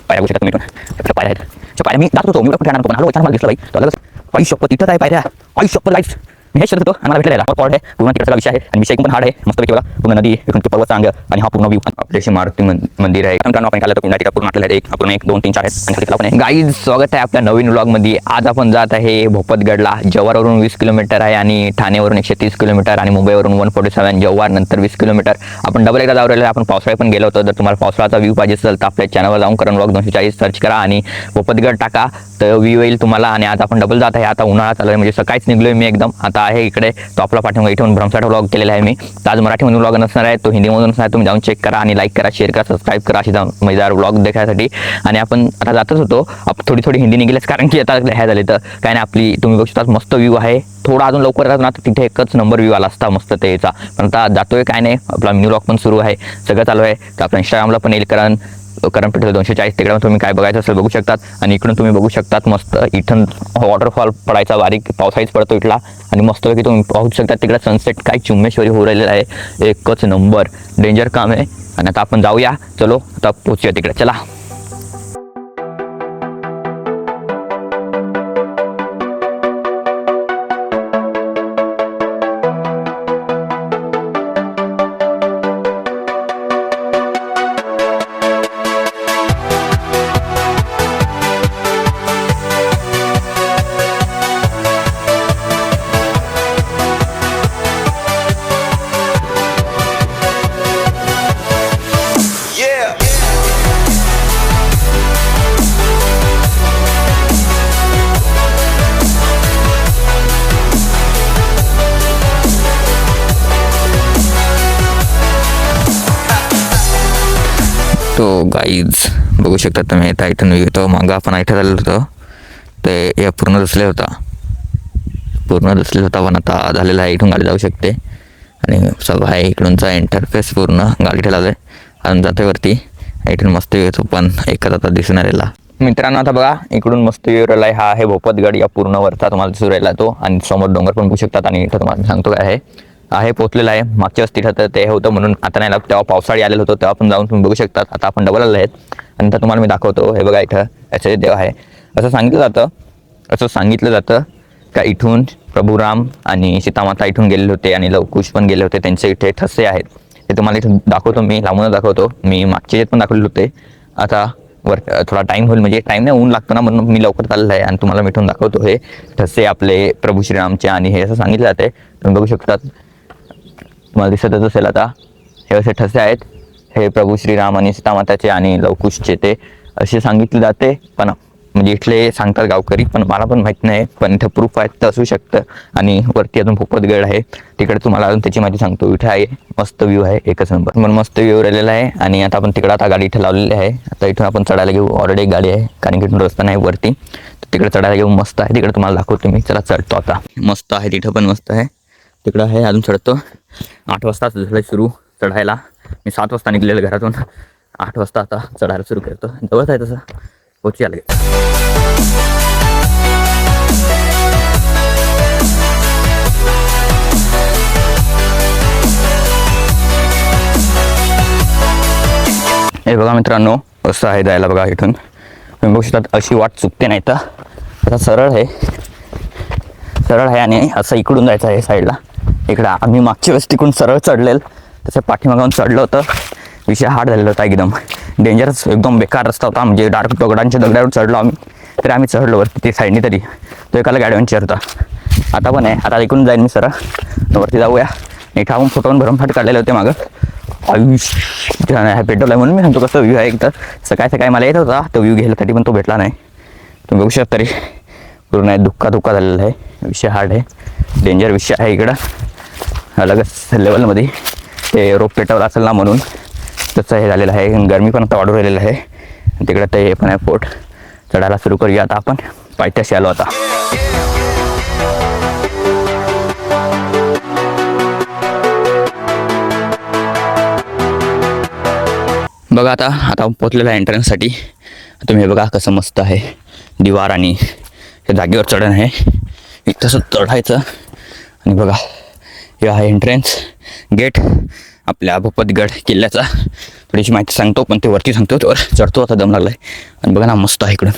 पायऱ्या बघू शकता तुम्ही. पायऱ्या आहेत पायऱ्या. मी जात होतो मी पण पण हॅलो अचानक मला दिसलं बाई. तो लगेच आई शपथ इथं आहे पायऱ्या. आई शपथ गाईस मी हेच शोधत होतो आणि मला भेटलेला पॉट आहे. पूर्ण तिकडचा विषय आहे आणि विषय पण हार्ड आहे. मस्तपैकी बघा पूर्ण नदी इकडून पर्वत चांग आणि हा पूर्ण व्ह्यू. आपल्याशी मारुती मंदिर आहे. आपण खाल्लं तर पुन्हा पूर्ण आपल्याला एक आपण 1 2 3 4 आहेत आणि खाली पण गाईज स्वागत आहे आपल्या नवीन व्लॉग मध्ये. आज आपण जात आहे भोपतगडला. जव्हारवरून 20 किलोमीटर आहे आणि ठाणेवरून 130 किलोमीटर आणि मुंबईवरून 147. जव्हार नंतर 20 किलोमीटर. आपण डबल एकदा जाऊ आपण पावसाळ्यात पण गेलो होतो. जर तुम्हाला पावसाळ्याचा व्ह्यू पाहिजे असेल तर आपल्या चॅनलवर जाऊन करण व्लॉग 240 सर्च करा आणि भोपतगड टाका तर व्ह्यू येईल तुम्हाला. आणि आज आपण डबल जात आहे. आता उन्हाळा चालू आहे म्हणजे सकाळीच निघलोय मी एकदम. आता आहे इकडे तो आपला पाठीमागे इथून भ्रमसाठ व्लॉग केलेला आहे मी. तर आज मराठीमधून व्लॉग नसणार आहे तो हिंदीमधून असणार आहे. तुम्ही जाऊन चेक करा आणि लाईक करा शेअर करा सबस्क्राईब करा अशी मजेदार व्लॉग देखायसाठी. आणि आपण आता जातच होतो थोडी हिंदी निघेलच कारण की आता हे झाले तर काय नाही आपली तुम्ही बघू शकता मस्त व्ह्यू आहे. थोडा अजून लवकर राहतो ना तर तिथे एकच नंबर व्ह्यू आला असता मस्त त्याचा. पण आता जातोय काय नाही आपला मिनी व्लॉग पण सुरू आहे सगळं चालू आहे. तर आपल्या इंस्टाग्रामला पण येईल करण पेट्रोल 240 तिकडे तुम्ही काय बघायचं असेल बघू शकतात. आणि इकडून तुम्ही बघू शकतात मस्त इथून वॉटरफॉल पडायचा बारीक पावसाळीच पडतो इथला आणि मस्तपैकी तुम्ही पाहू शकता तिकडे सनसेट काय चुम्मेश्वरी होऊ राहिलेला आहे. एकच नंबर डेंजर काम आहे. आणि आता आपण जाऊया चलो आता पोहोचूया तिकडे चला. तो गाईज बघू शकता तुम्ही आता इथून येतो मागं आपण इथं झालेलं होतं ते या पूर्ण दसले होता पण आता झालेला आहे. इथून गाडी जाऊ शकते आणि सब आहे इकडूनचा इंटरफेस पूर्ण गाडी ठेवला आहे आणि जाते वरती इथून मस्त येतो पण एकच आता दिसून आलेला. मित्रांनो आता बघा इकडून मस्त व्ह्यू राहिला आहे. हा आहे भोपतगड या पूर्ण वरचा तुम्हाला दिसून राहिला तो आणि समोर डोंगर पण बघू शकतात. आणि इथं तुम्हाला सांगतो काय आहे पोचलेलं आहे. मागच्या वेळेस तिथं तर ते होतं म्हणून आता नाही तेव्हा पावसाळी आलेलं होतं तेव्हा पण जाऊन तुम्ही बघू शकतात. आता आपण डबल आलेलं आहेत आणि आता तुम्हाला मी दाखवतो. हे बघा इथं याचे देव आहे. असं सांगितलं जातं का इथून प्रभू राम आणि सीतामाता इथून गेलेले होते आणि लवकुश पण गेले होते. त्यांचे इथे ठसे आहेत ते तुम्हाला इथून दाखवतो मी लांबूनच दाखवतो. मी मागचे पण दाखवले होते. आता थोडा टाइम होईल म्हणजे टाइम नाही ऊन लागतो ना म्हणून मी लवकर चाललेलं आहे आणि तुम्हाला मिठून दाखवतो. हे ठसे आपले प्रभू श्रीरामचे आणि हे असं सांगितलं जाते तुम्ही बघू शकतात. तुम्हाला दिसतच असेल आता हे असे ठसे आहेत. हे प्रभू श्रीराम आणि सीतामाताचे आणि लवकुशचे ते असे सांगितले जाते. पण म्हणजे इथले सांगतात गावकरी पण मला पण माहीत नाही पण इथं प्रूफ आहेत तर असू शकतं. आणि वरती अजून भोपतगड आहे तिकडे तुम्हाला अजून त्याची माहिती सांगतो. इथे आहे मस्त व्ह्यू आहे एकच नंबर पण मस्त व्ह्यू राहिलेला आहे. आणि आता आपण तिकडं आता गाडी इथं लावलेली आहे. आता इथून आपण चढायला घेऊ ऑलरेडी एक गाडी आहे कारण की इथून रस्ता नाही वरती तिकडे चढायला घेऊ मस्त आहे. तिकडे तुम्हाला दाखवतो मी चला चढतो आता. मस्त आहे तिथं पण मस्त आहे तिकडं आहे अजून चढतो. 8 वाजता झालं सुरू चढायला. मी 7 वाजता निघलेलं घरातून 8 वाजता आता चढायला सुरू करतो. जवळच आहे तसं पोची आलं. हे बघा मित्रांनो असं आहे जायला बघा इथून तुम्ही बघू शकता अशी वाट चुकते नाही तर आता सरळ आहे आणि असं इकडून जायचं आहे साईडला. इकडं आम्ही मागच्या वेळेस तिकडून सरळ चढलेलं त्याचं पाठीमागून चढलं होतं. विषय हार्ड झालेला होता एकदम डेंजरस एकदम बेकार रस्ता होता म्हणजे डायरेक्ट दगडांच्या दगडावर चढलो आम्ही. तरी आम्ही चढलो वरती ते साईडने तरी तो एकाला गाडीवर होता. आता पण आहे आता इकडून जाईन मी सरळ वरती जाऊया. इथं आपण फोटोवरून भरमफाट काढलेले होते मागं. पेट्रोल आहे म्हणून मी सांगतो कसं व्ह्यू आहे. एकदा सकाळी मला येत होता तो व्ह्यू घ्यायसाठी पण तो भेटला नाही. तुम्ही बघू शकता तरी पूर्ण धुक्का झालेला आहे. विषय हार्ड आहे डेंजर विषय आहे. इकडं अलगच लेवलमध्ये ते रोप पेटवलं असेल ना म्हणून तसं हे झालेलं आहे. गरमी पण आता वाढू राहिलेलं आहे. तिकडं ते हे पण आहे फोर्ट चढायला सुरू करूया आता आपण. पायथ्याशी आलो आता. बघा आता पोचलेला आहे एंट्रन्ससाठी. तुम्ही हे बघा कसं मस्त आहे दिवार आणि हे जागेवर चढण आहे. एक तसं चढायचं आणि बघा हे आहे एंट्रन्स गेट आपल्या भोपतगड किल्ल्याचा. थोडीशी माहिती सांगतो, पण ते वरती सांगतो, त्यावर चढतो आता, दम लागला आहे. आणि बघा ना मस्त आहे इकडून,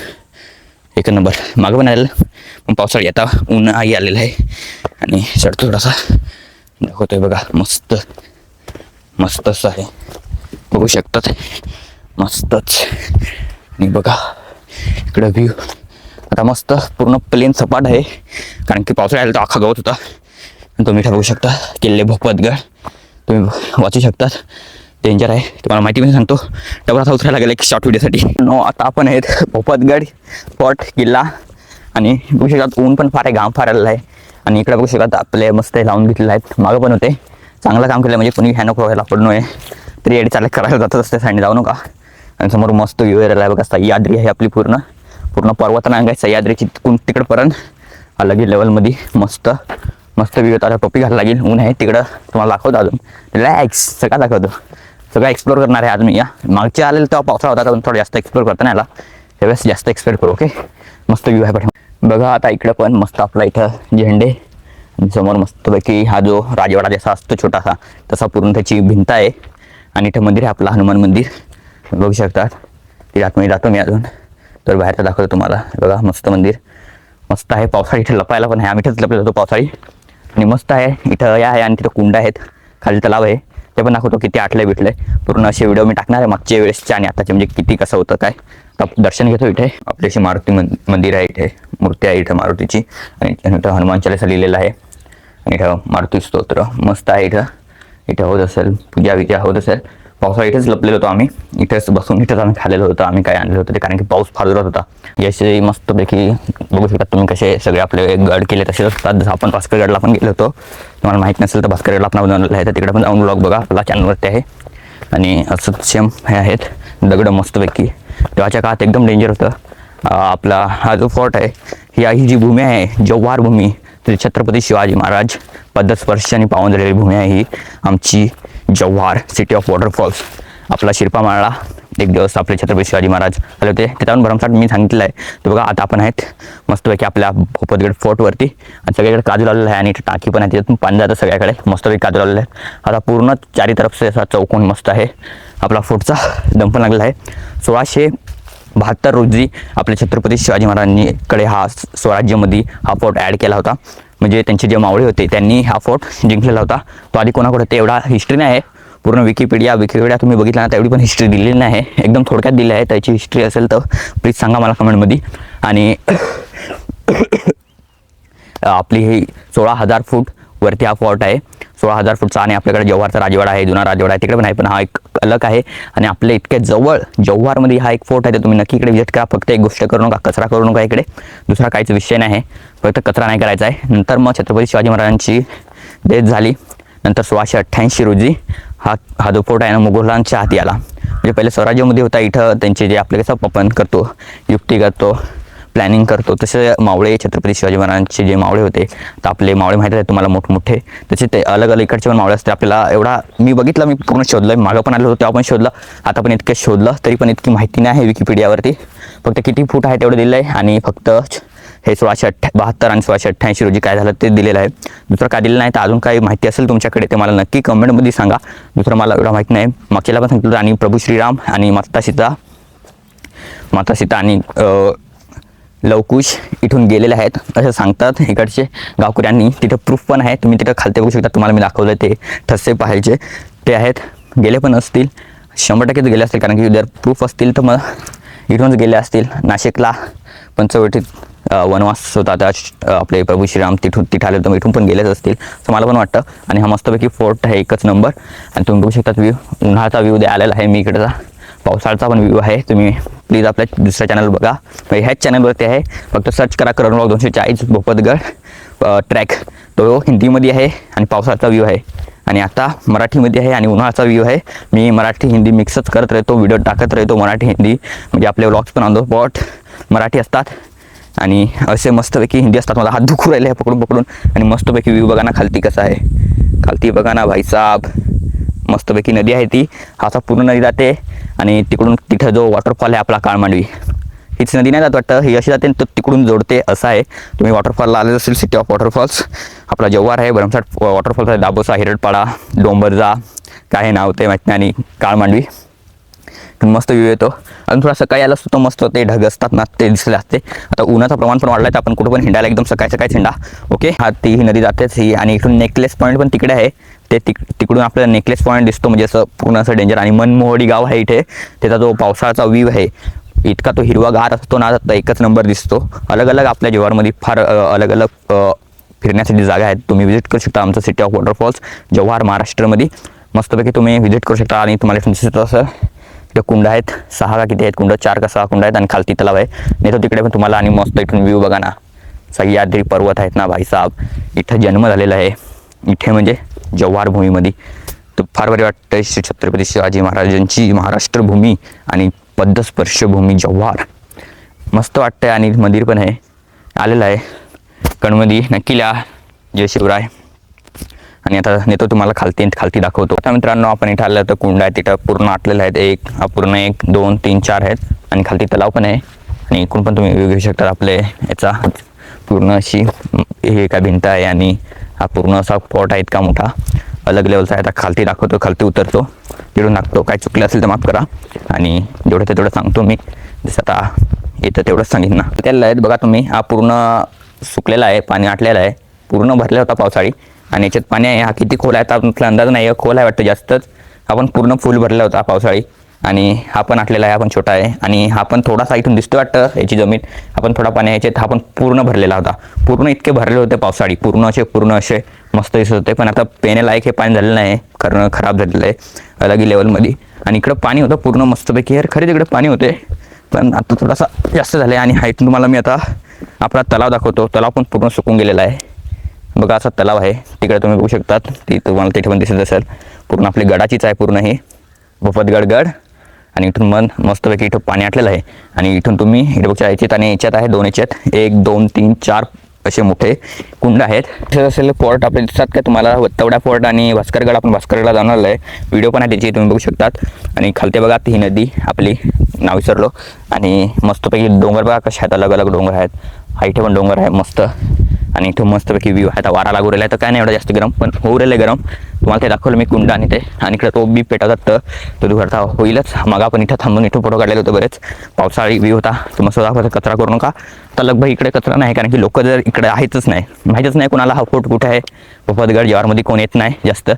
एक नंबर. मागं पण आलेलं, पण पावसाळी आता उन्हाही आलेलं आहे. आणि चढतो थोडासा, दाखवतोय बघा, मस्त मस्तच आहे, बघू शकतात, मस्तच. आणि बघा इकडं व्ह्यू आता मस्त पूर्ण प्लेन सपाट आहे, कारण की पावसाळा आला तर अख्खा गवत होता. तुम्ही इथं बघू शकता किल्ले भोपतगड, तुम्ही वाचू शकतात. डेंजर आहे, तुम्हाला माहिती पण सांगतो. डबल असा उतरायला गेला एक शॉर्ट व्हिडिओसाठी. आता आपण आहेत भोपतगड स्पॉट किल्ला. आणि बघू शकतात ऊन पण फार आहे, घाम फार आलेला आहे. आणि इकडे बघू शकतात आपले मस्त लावून घेतलेले आहेत. मागं पण होते, चांगलं काम केलं, म्हणजे कोणी ह्या नको व्हायला पडू नये तरी एडी चालक करायला जातात असते, साईडने जाऊ नका. आणि समोर मस्त व्ह्यू आहे बघा, सह्याद्री आहे आपली, पूर्ण पर्वतरांग आहे सह्याद्रीची, तिकडपर्यंत अलग लेवलमध्ये मस्त मस्त व्ह्यू. आता टोपी घालायला लागेल, ऊन आहे तिकडं, तुम्हाला दाखवतो अजून रिलॅक्स सगळं दाखवतो. सगळं एक्सप्लोर करणार आहे आज मी. या मागच्या आलेलं तेव्हा पावसाळा होता, थोडं जास्त एक्सप्लोर करता नाही आला, त्यावेळेस जास्त एक्सप्लोर करू. ओके, मस्त व्ह्यू आहे पण बघा. आता इकडं पण मस्त आपला इथं झेंडे, आणि समोर मस्तपैकी हा जो राजवाडा जसा असतो छोटासा, तसा पूर्ण त्याची भिंत आहे. आणि इथं मंदिर आहे आपलं हनुमान मंदिर, बघू शकतात. तिथे आतमध्ये जातो मी अजून, तर बाहेरचं दाखवतो तुम्हाला. बघा मस्त मंदिर, मस्त आहे. पावसाळी इथं लपायला पण आहे, आम्ही इथंच लपले जातो पावसाळी. आणि मस्त आहे इथं, या आहे. आणि तिथं कुंड आहेत, खाली तलाव आहे, ते पण दाखवतो किती आटले बिटले. पूर्ण असे व्हिडिओ मी टाकणार आहे मागच्या वेळेसचे आणि आताचे, म्हणजे किती कसं होतं काय. तर दर्शन घेतो इथे. आपल्याशी मारुती मंदिर आहे, इथे मूर्ती आहे इथं मारुतीची. आणि इथं हनुमान चालीसा लिहिलेलं आहे. आणि इथं मारुती स्तोत्र मस्त आहे. इथं होत असेल पूजा विजा होत असेल. पावसाळा इथेच लपलेलो होतो आम्ही, इथेच बसून इथेच आम्ही खाल्लेलं होतं. आम्ही काय आणलेलं होतं ते, कारण की पाऊस फार जोरात होता. याचे मस्तपैकी बघू शकता तुम्ही कसे सगळे आपले गड केले तसेच असतात. जसं आपण भास्करगडला पण गेलो होतो, तुम्हाला माहीत नसेल तर भास्करगडला आपण बनवलेलं आहे, तर तिकडे पण जाऊन ब्लॉग बघा, आपला चॅनलवरती आहे. आणि असंच सेम हे आहेत दगड मस्तपैकी. तेव्हाच्या काळात एकदम डेंजर होतं. आपला हा जो फोर्ट आहे, ही जी भूमी आहे जव्हार भूमी, तर छत्रपती शिवाजी महाराज पदस्पर्श आणि पावन झालेली भूमी आहे ही आमची जव्हार, सिटी ऑफ वॉटरफॉल्स. आपला शिरपा माळला एक दिवस आपले छत्रपती शिवाजी महाराज आले होते, त्याच्यावरून भरमसाठ मी सांगितलं आहे. तर बघा आता आपण आहेत मस्तपैकी आपल्या भोपतगड फोर्टवरती, आणि सगळीकडे काजू लावलेलं आहे. आणि इथे टाकी पण आहे, त्याच्यातून पाणी जातं सगळ्याकडे, मस्तपैकी काजू लावलेलं आहे. आता पूर्ण चारी तरफ असा चौकोन मस्त आहे. आपला फोर्टचा दम पण लागलेला आहे. 1672 रोजी आपल्या छत्रपती शिवाजी महाराजांकडे हा स्वराज्यामध्ये हा फोर्ट ॲड केला होता. म्हणजे त्यांचे जे मावळे होते त्यांनी हा फोर्ट जिंकलेला होता. तो आधी कोणाकडे होते एवढा हिस्ट्री नाही आहे. पूर्ण विकिपीडिया तुम्ही बघितला ना, तर एवढी पण हिस्ट्री दिलेली नाही आहे, एकदम थोडक्यात दिली आहे. त्याची हिस्ट्री असेल तर प्लीज सांगा मला कमेंटमध्ये. आणि आपली ही 16,000 फूट वरती हा फोर्ट आहे, 16,000 फूटचा. आणि आपल्याकडे जव्हारचा राजवाडा आहे, जुना राजवाडा आहे, तिकडे पण आहे, पण हा एक अलग आहे. आणि आपल्या इतक्या जवळ जव्हारमध्ये हा एक फोर्ट आहे, तर तुम्ही नक्की इकडे विजिट करा. फक्त एक गोष्ट करू नका, कचरा करू नका इकडे, दुसरा काहीच विषय नाही आहे, फक्त कचरा नाही करायचा आहे. नंतर मग छत्रपती शिवाजी महाराजांची डेथ झाली, नंतर 1688 रोजी हा जो फोर्ट आहे ना मुघलांच्या हाती आला. म्हणजे पहिले स्वराज्यामध्ये होता, इथं त्यांचे जे आपले कसं आपण करतो, युक्ती करतो, प्लॅनिंग करतो, तसे मावळे छत्रपती शिवाजी महाराजांचे जे मावळे होते, तर आपले मावळे माहीत आहे तुम्हाला मोठमोठे, तसे ते अलग अलग इकडचे पण मावळे असते. आपल्याला एवढा मी बघितलं, मी पूर्ण शोधलं, मागं पण आलो होतो तेव्हा पण शोधलं, आता पण इतकं शोधलं तरी पण इतकी माहिती नाही आहे विकिपीडियावरती. फक्त किती फूट आहे तेवढं दिलं आहे. आणि फक्त हे 1672 आणि 1688 रोजी काय झालं ते दिलेलं आहे, दुसरं काय दिलेलं नाही. तर अजून काही माहिती असेल तुमच्याकडे ते मला नक्की कमेंटमध्ये सांगा. दुसरं मला एवढं माहिती नाही. मागच्याला पण सांगितलं. आणि प्रभू श्रीराम आणि माता सीता आणि लवकुश इथून गेलेले आहेत असं सांगतात इकडचे गावकऱ्यांनी. तिथं प्रूफ पण आहे, तुम्ही तिथं खालते बघू शकता, तुम्हाला मी दाखवलं ते ठसे पाहायचे ते आहेत. गेले पण असतील, 100% गेले असतील, कारण की जर प्रूफ असतील तर मग इथूनच गेले असतील. नाशिकला पंचवटीत वनवास होता, त्या आपले प्रभू श्रीराम तिथं आले, तर इथून पण गेलेच असतील असं मला पण वाटतं. आणि हा मस्तपैकी फोर्ट आहे, एकच नंबर. आणि तुम्ही बघू शकता व्ह्यू, उन्हाळ्याचा व्ह्यू आलेला आहे, मी इकडचा पावसाळ्याचा पण व्ह्यू आहे. तुम्ही प्लीज आपल्या दुसऱ्या चॅनल बघा, ह्याच चॅनलवरती आहे, फक्त सर्च करा करण ब्लॉग 240 भोपतगड ट्रॅक. तो हिंदीमध्ये आहे आणि पावसाळ्याचा व्ह्यू आहे. आणि आता मराठीमध्ये आहे आणि उन्हाळ्याचा व्ह्यू आहे. मी मराठी हिंदी मिक्सच करत राहतो, व्हिडिओ टाकत राहतो मराठी हिंदी, म्हणजे आपले व्लॉग्स पण ऑन द स्पॉट मराठी असतात आणि असे मस्तपैकी हिंदी असतात. मला हात दुखू राहिले आहे पकडून. आणि मस्तपैकी व्ह्यू बघा ना खालती कसा आहे, खालती बघा ना भाईसाब, मस्तपैकी नदी आहे ती, हाचा पूर्ण नदी जाते. आणि तिथं जो वॉटरफॉल आहे आपला काळमांडवी, हीच नदी नाही जात वाटतं, ही अशी जाते तर तिकडून जोडते असं आहे. तुम्ही वॉटरफॉलला आले असेल, सिटी ऑफ वॉटरफॉल्स आपला जव्हार आहे, भरमसाठ वॉटरफॉल्स आहे, दाबोसा, हिरडपाडा, डोंबरजा, काय नाव ते माहीत नाही, आणि काळमांडवी मस्त व्ह्यू येतो. अजून थोडा सकाळी आला असतो मस्त ते ढग असतात ना ते दिसले असते. आता उन्हाचं प्रमाण पण वाढलं आहे तर आपण कुठं पण हिंडायला एकदम सकाळी सकाळी हिंडा. ओके, हा ती ही नदी जातेच ही. आणि इथून नेकलेस पॉईंट पण तिकडे आहे. ते तिकडून आपल्याला नेकलेस पॉईंट दिसतो, म्हणजे असं पूर्ण असं डेंजर. आणि मनमोहडी गाव आहे इथे. त्याचा जो पावसाळ्याचा व्ह्यू आहे इतका तो हिरवागार असतो ना, तर एकच नंबर दिसतो. अलग अलग आपल्या जव्हारमध्ये फार अलग अलग फिरण्यासाठी जागा आहेत. तुम्ही व्हिजिट करू शकता. आमचं सिटी ऑफ वॉटरफॉल्स जव्हार महाराष्ट्रामध्ये मस्तपैकी तुम्ही व्हिजिट करू शकता. आणि तुम्हाला दिसत असं ते कुंड आहेत 6 का किती आहेत कुंड, 4 का 6 कुंड आहेत. आणि खालती तलाव आहे. नाही तर तिकडे पण तुम्हाला. आणि मस्त इथून व्ह्यू बघा ना, सह्याद्री पर्वत आहेत ना भाईसाहेब. इथं जन्म झालेला आहे इथे म्हणजे जव्हार भूमीमध्ये. तर फार बरे वाटतं. श्री छत्रपती शिवाजी महाराजांची महाराष्ट्र भूमी आणि पद्मस्पर्श भूमी जव्हार. मस्त वाटतंय. आणि मंदिर पण आहे आलेलं आहे कणमध्ये. नक्की लिहा जय शिवराय. आणि आता नेतो तुम्हाला खालती दाखवतो. आता मित्रांनो आपण इथं आलं तर कुंड आहे तिथं पूर्ण आटलेलं आहेत. पूर्ण 1 2 3 4 आहेत. आणि खालती तलाव पण आहे. आणि इकडून पण तुम्ही घेऊ शकता. आपले याचा पूर्ण अशी हे काय भिंत आहे. आणि हा पूर्ण असा पॉट आहे इतका मोठा अलग लेवलचा आहे. आता खालती दाखवतो, खालती उतरतो, तिकडून दाखवतो. काय चुकलं असेल तर माफ करा. आणि जेवढं ते तेवढं सांगतो मी. जसं आता येतं तेवढंच सांगितलं ना. त्याला आहेत बघा तुम्ही. हा पूर्ण सुकलेला आहे, पाणी आटलेलं आहे, पूर्ण भरला होता पावसाळी. आणि याच्यात पाणी आहे. हा किती खोल आहे तर आपला अंदाज नाही. खोल आहे वाटतं जास्तच. हा पण पूर्ण फुल भरला होता पावसाळी. आणि हा पण आटलेला आहे, हा पण छोटा आहे. आणि हा पण थोडासा इथून दिसतो वाटतं याची जमीन. हा पण थोडा पाणी याच्यात. हा पण पूर्ण भरलेला होता. पूर्ण इतके भरले होते पावसाळी, पूर्ण असे मस्त दिसत होते. पण आता पेण्यालायक हे पाणी झालेलं नाही, कारण खराब झालेलं आहे अलगी लेवलमध्ये. आणि इकडं पाणी होतं पूर्ण मस्तपैकी. यार खरंच इकडे पाणी होते, पण आता थोडासा जास्त झालं आहे. आणि हा इथून तुम्हाला मी आता आपला तलाव दाखवतो. तलाव पण पूर्ण सुकून गेलेला आहे बघा. असा तलाव आहे तिकडे तुम्ही बघू शकतात. ती तुम्हाला तिथे पण दिसत असेल. पूर्ण आपली गडाचीच आहे पूर्ण ही भोपतगड गड. आणि इथून मस्तपैकी इथं पाणी आटलेलं आहे. आणि इथून तुम्ही हिरबकच्या याच्यात आणि याच्यात आहे 2 याच्यात 1 2 3 4 असे मोठे कुंड आहेत. तिथे असेल फोर्ट आपले दिसतात का तुम्हाला, वत्तवडा फोर्ट आणि भास्करगड. आपण भास्करगडला जाणार आहे, व्हिडिओ पण आहे त्याची तुम्ही बघू शकतात. आणि खालते बघा ही नदी आपली, नाव विसरलो. आणि मस्तपैकी डोंगर बघा कसे आहेत, अलग अलग डोंगर आहेत. हा इथे पण डोंगर आहे मस्त. आणि इथं मस्तपैकी व्ह्यू आहे. आता वारा लागू राहिला आहे तर काय नाही एवढं जास्त गरम, पण होऊ राहिलं गरम. तुम्हाला ते दाखवलं मी कुंड आणि ते. आणि इकडे तो बी पेटवतात तर दुपारचा होईलच. मग आपण इथं थांबून इथं फोटो काढलेले होते बरेच. पावसाळी व्ह्यू होता. तर मस्त दाखवायचा, कचरा करू नका. तर लगभग इकडे कचरा नाही, कारण की लोक जर इकडे आहेतच नाही, माहीतच नाही कोणाला हा फोट कुठे आहे. भोपतगड जव्हारमध्ये कोण येत नाही जास्त.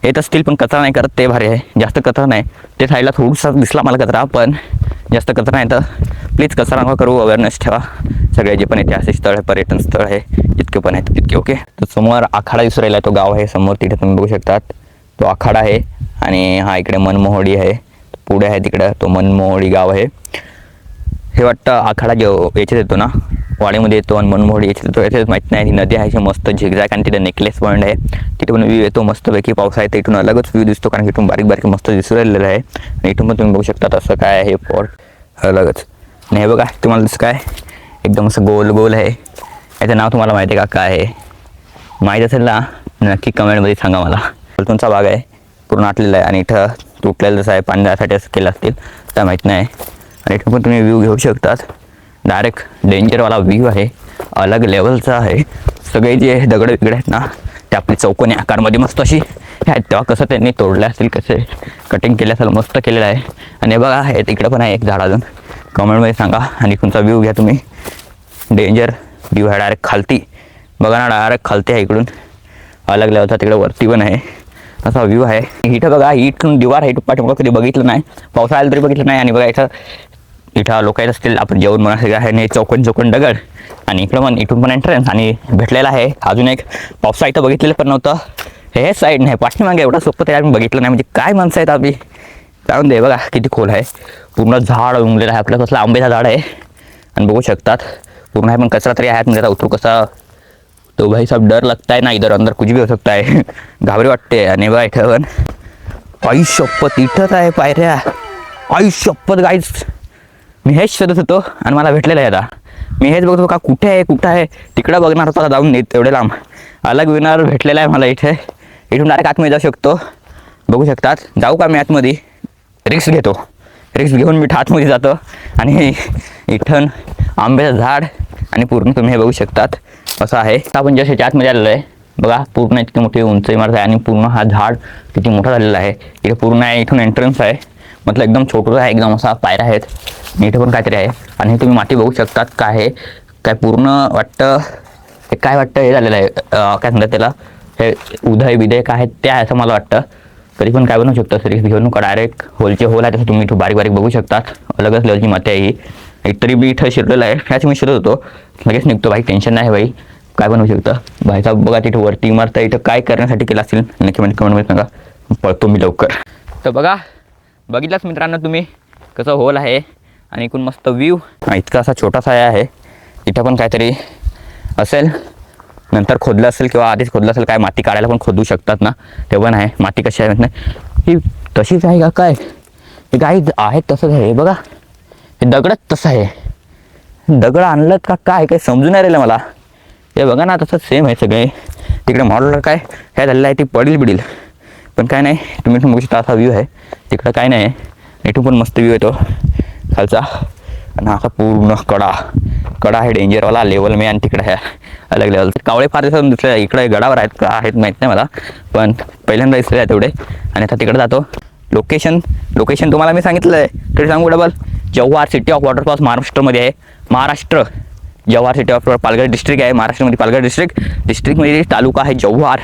येत असतील पण कचरा नाही करत, ते भारी आहे. जास्त कचरा नाही. ते साईडला थोडासा दिसला मला कचरा, पण जास्त कचरा नाही. तर प्लीज कचरा नका करू, अवेअरनेस ठेवा. सगळे जे पण ऐतिहासिक स्थळ आहे, पर्यटन स्थळ आहे, जितके पण आहेत तितके. ओके, तर समोर आखाडा दिसू राहिला, तो गाव आहे समोर, तिथे तुम्ही बघू शकतात तो आखाडा आहे. आणि हा इकडे मनमोहडी आहे, पुढे आहे तिकडं तो मनमोहडी गाव आहे. हे वाटतं आखाडा जो याच्यात येतो ना, वाडीमध्ये येतो. आणि मनमोहडी याच्यात येतो, याच्यात माहीत नाही. ती नदी आहे अशी मस्त झिगझॅग. आणि तिथे नेकलेस पॉईंट आहे, तिथे पण व्ह्यू येतो मस्तपैकी. पाऊस आहे तर इथून अलगच व्ह्यू दिसतो, कारण इथून बारीक बारीक मस्त दिसू राहिलेलं आहे. आणि इथून पण तुम्ही बघू शकता असं काय आहे पॉट अलगच. आणि हे बघा तुम्हाला दिसं काय एकदम असं गोल गोल आहे. याचं नाव तुम्हाला माहिती आहे का काय आहे? माहीत असेल ना नक्की कमेंटमध्ये सांगा मला. तुमचा भाग आहे पूर्ण आटलेला आहे. आणि इथं तुटलेलं जसं आहे पाणी जाण्यासाठी असं केलं असतील तर माहीत नाही. आणि इथं पण तुम्ही व्ह्यू घेऊ शकतात. डायरेक्ट डेंजरवाला व्ह्यू आहे, अलग लेवलचा आहे. सगळे जे दगड वेगळे आहेत ना ते आपली चौकोनी आकारमध्ये मस्त अशी आहेत. तेव्हा कसं त्यांनी तोडले असतील, कसे कटिंग केले असेल, मस्त केलेलं आहे. आणि बघा हे तिकडं पण आहे एक झाड अजून, कमेंटमध्ये सांगा. आणि तुमचा व्ह्यू घ्या तुम्ही. डेंजर व्ह्यू आहे डायरेक्ट खालती बघा ना, डायरेक्ट खालती आहे इकडून अलग लेवलचा. तिकडे वरती पण आहे असा व्ह्यू आहे. इथं बघा इथून दिवार आहे पाठीमागं, कधी बघितलं नाही. पावसाळ्यात आलं तरी बघितलं नाही. आणि बघा इथं लोक येत असतील आपण जेवण म्हणा सगळं आहे. आणि चौकोन दगड. आणि इकडं पण इथून पण एंट्रन्स. आणि भेटलेला आहे अजून एक पावसाळा इथं बघितलेलं पण नव्हतं. हे साईड नाही पाठीमागे एवढा सोपं तरी आम्ही बघितलं नाही. म्हणजे काय माणसं आहेत आम्ही जाऊन दे. बघा किती खोल आहे, पूर्ण झाड उमलेलं आहे. आपलं कसलं आंब्याचं झाड आहे. आणि बघू शकतात पूर्ण आहे, पण कचरा तरी आहे. म्हणजे आता उतरू कसा तो भाई साहब, डर लगता है ना, इधर अंदर कुछ भी हो सकता है. घाबरी वाटते. आणि बघा इथं पण आई शपथ इथंच आहे पायऱ्या. आई शपथ गाईज, मी हेच शोधत होतो आणि मला भेटलेलं आहे. आता मी हेच बघतो का कुठे आहे तिकडं बघणार होता जाऊन नेत तेवढे लांब. अलग विनर भेटलेला आहे मला इथे. इथून डायरेक्ट आतमध्ये जाऊ शकतो, बघू शकतात. जाऊ का मी आतमध्ये? रिक्स घेतो, रिक्स घेऊन मी आतमध्ये जातो. आणि इथून आंब्याचं झाड आणि पूर्ण तुम्ही हे बघू शकतात असं आहे. आपण जसे आतमध्ये आलेलं आहे बघा, पूर्ण इतकी मोठी उंच इमारत आहे. आणि पूर्ण हा झाड किती मोठा झालेला आहे. इथे पूर्ण आहे, इथून एंट्रन्स आहे. मतलब एकदम छोटं आहे, एकदम असा पायऱ्या आहेत आणि इथे पण काहीतरी आहे. आणि हे तुम्ही माती बघू शकतात काय आहे, काय पूर्ण वाटतं हे काय वाटतं हे झालेलं आहे, काय म्हणतात त्याला, हे उदय विधेय काय आहे ते आहे असं मला वाटतं. तरी पण काय बनवू शकतं रिक्स घेऊ नका, डायरेक्ट होलचे होल आहे तसं तुम्ही इथं बारीक बारीक बघू शकतात. अलगच लेवलची माती आहे ही. एक तरी मी इथं शिरलेलं आहे, ह्याच मी शिरत होतो, लगेच निघतो भाई, टेन्शन नाही भाई. काय बनवू शकतं भाईचा बघा, तिथं वरती इमारत इथं काय करण्यासाठी केलं असेल नक्की कमेंटमध्ये सांगा, पळतो मी लवकर. तर बघा, बघितलंच मित्रांनो तुम्ही कसं होल आहे आणि एकूण मस्त व्ह्यू. इतका असा छोटासा आहे, इथं पण काहीतरी असेल, नंतर खोदलं असेल किंवा आधीच खोदलं असेल, काय माती काढायला पण खोदू शकतात ना, ते पण आहे. माती कशी आहे माहीत नाही, ही तशीच आहे का काय, हे काही आहे तसंच आहे बघा, हे दगडच तसं आहे, दगड आणलं का काय काही समजून नाही राहिलं मला. हे बघा ना तसं सेम आहे सगळे. तिकडे मॉडेलर काय काय झालेलं आहे ती पडील बिडील, पण काय नाही, तुम्ही बघू शकता असा व्ह्यू आहे. तिकडं काय नाही, इथून पण मस्त व्ह्यू येतो खालचा. आणि असा पूर्ण कडा आहे डेंजरवाला लेवल मी. आणि तिकडे आहे अलग लेवल. कावळे फार दिवसात दुसऱ्या इकडे गडावर आहेत का आहेत माहीत नाही मला, पण पहिल्यांदा दिसले आहे तेवढे. आणि आता तिकडे जातो. लोकेशन तुम्हाला मी सांगितलं आहे, तरी सांगू double. Jawhar city of waterfalls महाराष्ट्रामध्ये आहे. Maharashtra Jawhar city of Palghar district आहे महाराष्ट्रामध्ये. पालघर डिस्ट्रिक्टमध्ये तालुका आहे Jawhar.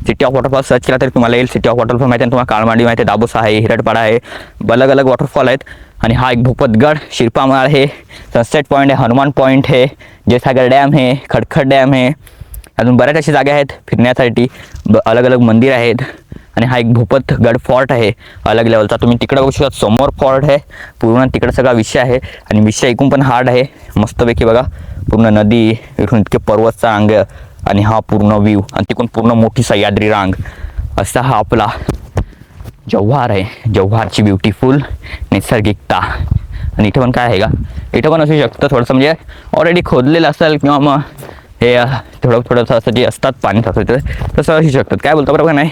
City of waterfalls search केला तरी तुम्हाला येईल. सिटी ऑफ वॉटरफॉल माहिती आहे तुम्हाला, काळमांडी माहिती आहे, दाबोसा आहे, हिरडपाडा आहे, अलग वॉटरफॉल आहेत. आणि हा एक भूपतगड, शिरपामाळ आहे, सनसेट पॉईंट आहे, हनुमान पॉईंट आहे, जयसागर डॅम आहे, खडखड डॅम आहे, अजून बऱ्याच अशी जागा आहेत फिरण्यासाठी, अलग मंदिर आहेत. आणि हा एक भूपतगड फॉर्ट आहे अलग लेवलचा. तुम्ही तिकडे बघू शकता, समोर फॉर्ट आहे पूर्ण, तिकडे सगळा विषय आहे. आणि विषय ऐकून पण हार्ड आहे मस्तपैकी. बघा पूर्ण नदी, इकडून इतके पर्वतचा रांग आणि हा पूर्ण व्ह्यू, आणि तिकडून पूर्ण मोठी सह्याद्री रांग. असा हा आपला जव्हार आहे. जव्हारची ब्युटिफुल नैसर्गिकता. आणि इथं पण काय आहे का, इथं पण असू शकतं थोडंसं, म्हणजे ऑलरेडी खोदलेलं असेल किंवा मग हे थोडंसं असं जे असतात पाणी साचवतं तसं असू शकतात. काय बोलतो बरोबर नाही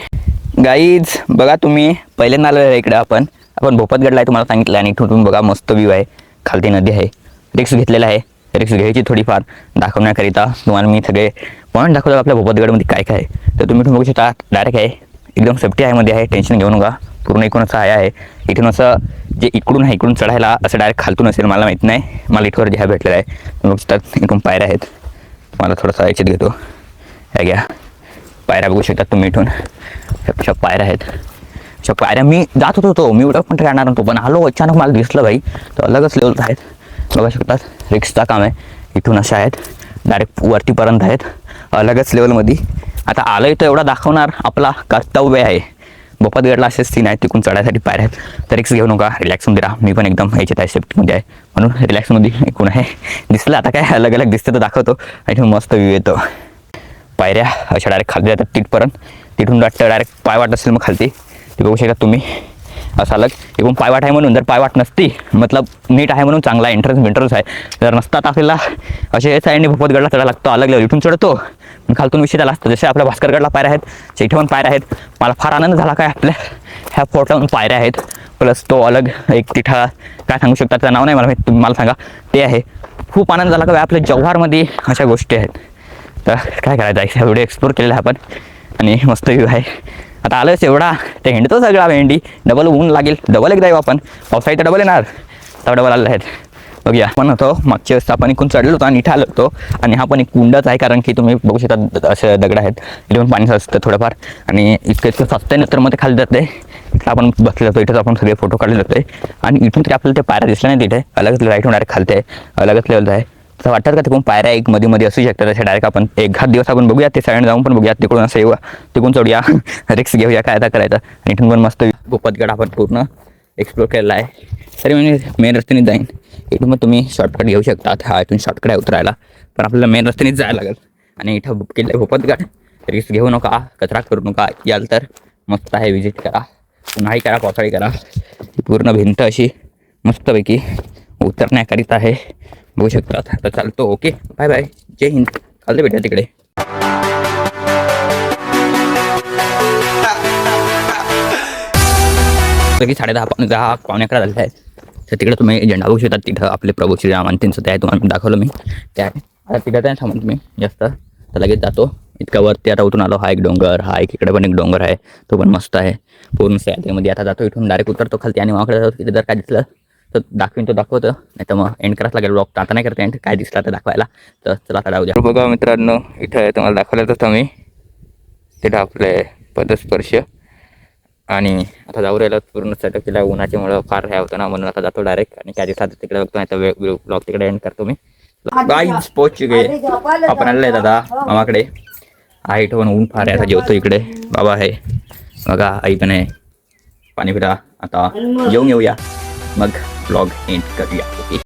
गाईज. बघा तुम्ही पहिल्यांदा आलो आहे इकडं, आपण भोपतगडला आहे तुम्हाला सांगितलं. आणि इथून बघा मस्त व्ह्यू आहे, खालती नदी आहे. रिक्स घेतलेला आहे, रिक्स घ्यायची थोडीफार दाखवण्याकरिता. तुम्हाला मी सगळे पॉईंट दाखवतो आपल्या भोपतगडमध्ये काय काय आहे. तर तुम्ही बघू शकता डायरेक्ट आहे, एकदम सेफ्टी आहे मध्ये आहे, टेन्शन घेऊ नका. पूर्ण इकडून असं आहे, इथून असं जे इकडून आहे इकडून चढायला असं डायरेक्ट खालतून असेल मला माहीत नाही, मला इथवर जे भेटलेलं आहे. तुम्ही बघू शकता इकडून पायऱ्या आहेत. मला थोडासा याच्यात घेतो, ह्या घ्या पायऱ्या बघू शकतात तुम्ही. इथून अशा पायऱ्या आहेत. अशा पायऱ्या मी जात होतो, मी उडक पण राहणार नव्हतो, पण आलो अचानक मला दिसलं भाई, तर अलगच लेवलचं आहेत. बघू शकतात रिक्सचा काम आहे. इथून अशा आहेत डायरेक्ट वरतीपर्यंत आहेत, अलगच लेवलमध्ये. आता आलं तर एवढा दाखवणार आपला कर्तव्य आहे. भोपतगडला असेच सीन आहेत, तिकडून चढायसाठी पायऱ्या आहेत. तर रिक्स घेऊ नका, रिलॅक्समध्ये राहा. मी पण एकदम ह्याच्यात आहे, सेफ्टीमध्ये आहे, म्हणून रिलॅक्समध्ये एकूण आहे. दिसलं आता काय अलग दिसतं तर दाखवतो. आणि मस्त व्ह्यू येतो. पायऱ्या अशा डायरेक्ट खाली जातात तिथपर्यंत. तिथून वाटतं डायरेक्ट पायवाट असेल मग खालती, ते बघू शकता तुम्ही. असं अलग एकूण पायवाट आहे म्हणून, जर पायवाट नसती मतलब नीट आहे म्हणून चांगला एंट्रन्स आहे, जर नसतात आपल्याला असे साईडने भोपतगडला चढायला लागतो. अलग लेवल इथून चढतो पण खालतून विषय त्याला असतं. जसे आपल्या भास्करगडला पायऱ्या आहेत, इथे पण पायऱ्या आहेत. मला फार आनंद झाला काय आपल्या ह्या फोर्टला पायऱ्या आहेत. प्लस तो अलग एक तिठा काय सांगू शकता त्याचं नाव नाही मला, तुम्ही मला सांगा ते आहे. खूप आनंद झाला का आपल्या जव्हारमध्ये अशा गोष्टी आहेत. तर काय करायचं आहे, व्हिडिओ एक्सप्लोर केलेला आहे आपण. आणि मस्त व्ह्यू आहे. आता आलंच एवढा ते हिंडतो सगळा भेंडी, डबल ऊन लागेल, डबल एकदा येऊ आपण. पावसाळी तर डबल येणार, तर डबल आलेले आहेत. बघूया पण होतो मागच्या वेळेस आपण इकडून चढलो होतो आणि इथं आलो होतो. आणि हा पण एक कुंडच आहे, कारण की तुम्ही बघू शकता असे दगड आहेत, इथे पण पाणी साचतं थोडंफार. आणि इतकं साचतंय नंतर मग ते खाली जाते. इथं आपण बसले जातो, इथंच आपण सगळे फोटो काढले जातोय. आणि इथून तरी आपल्याला ते पायऱ्या दिसल्या नाही, तिथे अलगच राईटून डायरेक्ट खालते आहे, अलगच लेवलचं आहे. असं वाटतं का तिकडून पायऱ्या एक मध्ये असू शकतात. तसे डायरेक्ट आपण एक दिवस आपण बघूया, ते साईड जाऊन पण बघूया, तिकडून असं येऊ, तिकडून चढूया, रिक्स घेऊया काय आता करायचं. आणि इथून पण मस्त भोपतगड आपण पूर्ण एक्सप्लोर केलेला आहे. तरी म्हणजे मेन रस्त्याने जाईन, इथून मग तुम्ही शॉर्टकट घेऊ शकता. हा इथून शॉर्टकट आहे उतरायला, पण आपल्याला मेन रस्त्यानेच जायला लागेल. आणि इथं बुक केलं आहे भोपतगड. रिक्स घेऊ नका, कचरा करू नका. याल तर मस्त आहे, विजिट करा. उन्हाळी करा, पावसाळी करा. पूर्ण भिंत अशी मस्तपैकी उतरण्याकरिता आहे, बघू शकतात. आता चालतो, ओके बाय बाय, जय हिंद. चालते भेटा तिकडे. की 10:30 पावणे 11 झाले आहे. तर तिकडे तुम्ही झेंडा बघू शकतात. तिथं आपले प्रभू श्रीराम आणि त्यांचं ते आहे, तुम्हाला दाखवलं मी ते आहे. आता तिथं नाही थांबून तुम्ही जास्त, तर लगेच जातो. इतका वरती आता उतरून आलो. हा एक डोंगर, हा एक इकडे पण एक डोंगर आहे, तो पण मस्त आहे. पूर्ण सह्याद्रीमध्ये आता जातो. इथून डायरेक्ट उतरतो खालती आणि माकडे जातो. तिथे जर काय दिसलं तर दाखवीन, तो दाखवतं. नाही तर मग एंड करायला लागेल ब्लॉग. आता नाही करते एंड, काय दिसला तर दाखवायला. तर चला आता जाऊ द्या. बघा मित्रांनो, इथं आहे, तुम्हाला दाखवलं तर मी तिथं आपले पदस्पर्श. आणि आता जाऊ राहिलं पूर्ण सेटअप केला. उन्हाच्यामुळं फार हे होतं ना, म्हणून आता जातो डायरेक्ट. आणि काय दिसला तर तिकडे बघतो, नाही तर ब्लॉग तिकडे एंड करतो मी. गाईज पोहोच चुके आपण आलेलं आहे दादा मामाकडे. आई ठेवून ऊन फार आहे. आता जेवतो इकडे. बाबा आहे बघा, आई पण आहे. पाणी पिरा आता जेवून येऊया, मग ब्लॉग एंड करूया. ओके.